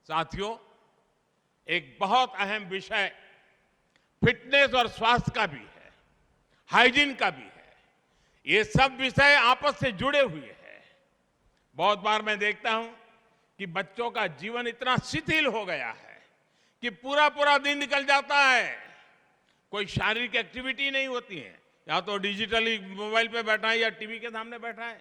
साथियों, एक बहुत अहम विषय फिटनेस और स्वास्थ्य का भी है, हाइजीन का भी है। ये सब विषय आपस से जुड़े हुए हैं। बहुत बार मैं देखता हूं कि बच्चों का जीवन इतना शिथिल हो गया है कि पूरा पूरा दिन निकल जाता है, कोई शारीरिक एक्टिविटी नहीं होती है, या तो डिजिटली मोबाइल पे बैठा है या टीवी के सामने बैठा है।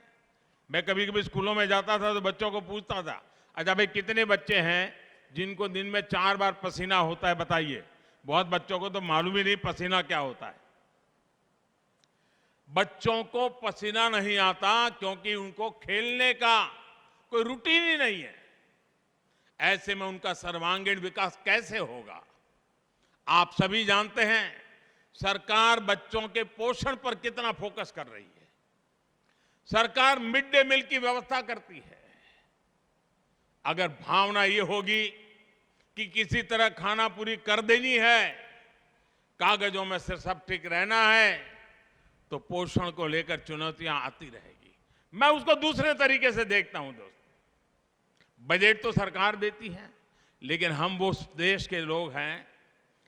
मैं कभी कभी स्कूलों में जाता था तो बच्चों को पूछता था, अच्छा भाई कितने बच्चे हैं जिनको दिन में 4 बार पसीना होता है, बताइए। बहुत बच्चों को तो मालूम ही नहीं पसीना क्या होता है। बच्चों को पसीना नहीं आता क्योंकि उनको खेलने का कोई रूटीन ही नहीं है। ऐसे में उनका सर्वांगीण विकास कैसे होगा? आप सभी जानते हैं सरकार बच्चों के पोषण पर कितना फोकस कर रही है। सरकार मिड डे मील की व्यवस्था करती है। अगर भावना ये होगी कि किसी तरह खाना पूरी कर देनी है, कागजों में से सब ठीक रहना है, तो पोषण को लेकर चुनौतियां आती रहेगी। मैं उसको दूसरे तरीके से देखता हूं दोस्तों। बजट तो सरकार देती है, लेकिन हम वो देश के लोग हैं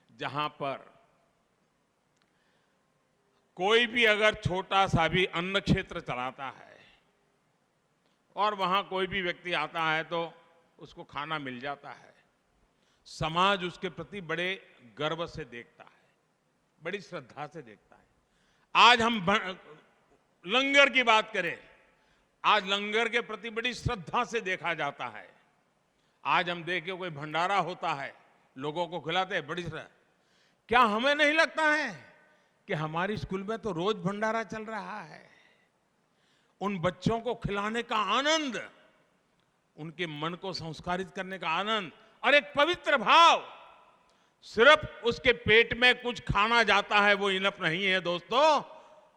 जहां पर कोई भी अगर छोटा सा भी अन्न क्षेत्र चलाता है और वहां कोई भी व्यक्ति आता है तो उसको खाना मिल जाता है, समाज उसके प्रति बड़े गर्व से देखता है, बड़ी श्रद्धा से देखता है। आज हम लंगर की बात करें, आज लंगर के प्रति बड़ी श्रद्धा से देखा जाता है। आज हम देखें कोई भंडारा होता है, लोगों को खिलाते हैं, बड़ी श्रद्धा। क्या हमें नहीं लगता है कि हमारी स्कूल में तो रोज भंडारा चल रहा है? उन बच्चों को खिलाने का आनंद, उनके मन को संस्कारित करने का आनंद और एक पवित्र भाव, सिर्फ उसके पेट में कुछ खाना जाता है वो इनफ नहीं है दोस्तों।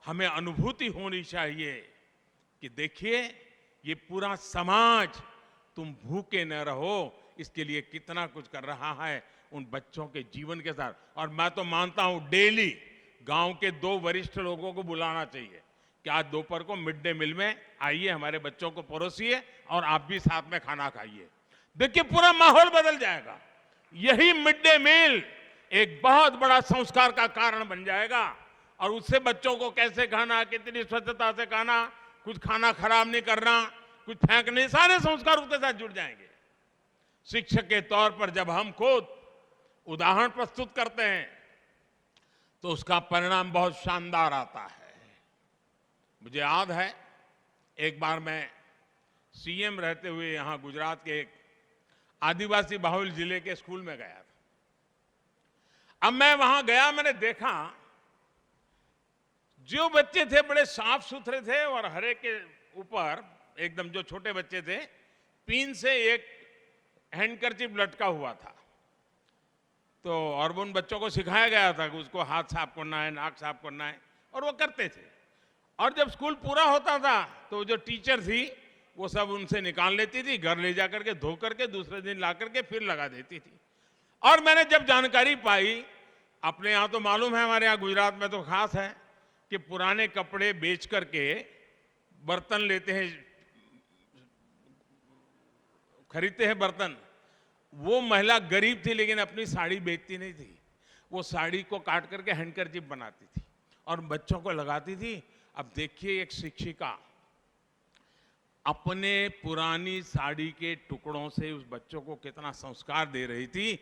हमें अनुभूति होनी चाहिए कि देखिए ये पूरा समाज, तुम भूखे न रहो, इसके लिए कितना कुछ कर रहा है उन बच्चों के जीवन के साथ। और मैं तो मानता हूं डेली गांव के 2 वरिष्ठ लोगों को बुलाना चाहिए कि आज दोपहर को मिड डे मील में आइए, हमारे बच्चों को परोसिए और आप भी साथ में खाना खाइए। देखिए पूरा माहौल बदल जाएगा। यही मिड डे मील एक बहुत बड़ा संस्कार का कारण बन जाएगा। और उससे बच्चों को कैसे खाना, कितनी स्वच्छता से खाना, कुछ खाना खराब नहीं करना, कुछ फेंकने, सारे संस्कार उसके साथ जुड़ जाएंगे। शिक्षक के तौर पर जब हम खुद उदाहरण प्रस्तुत करते हैं तो उसका परिणाम बहुत शानदार आता है। मुझे याद है एक बार मैं सीएम रहते हुए यहां गुजरात के एक आदिवासी बाहुल जिले के स्कूल में गया था। अब मैं वहां गया, मैंने देखा जो बच्चे थे बड़े साफ सुथरे थे और हर एक के ऊपर एकदम, जो छोटे बच्चे थे, पिन से एक हैंडकरचिप लटका हुआ था। तो और उन बच्चों को सिखाया गया था कि उसको हाथ साफ करना है, नाक साफ करना है, और वो करते थे। और जब स्कूल पूरा होता था तो जो टीचर थी वो सब उनसे निकाल लेती थी, घर ले जाकर के धो करके दूसरे दिन ला करके फिर लगा देती थी। और मैंने जब जानकारी पाई, अपने यहाँ तो मालूम है, हमारे यहाँ गुजरात में तो खास है कि पुराने कपड़े बेच करके बर्तन लेते हैं, खरीदते हैं बर्तन। वो महिला गरीब थी लेकिन अपनी साड़ी बेचती नहीं थी, वो साड़ी को काट करके हैंडकरचिप बनाती थी और बच्चों को लगाती थी। अब देखिए एक शिक्षिका अपने पुरानी साड़ी के टुकड़ों से उस बच्चों को कितना संस्कार दे रही थी।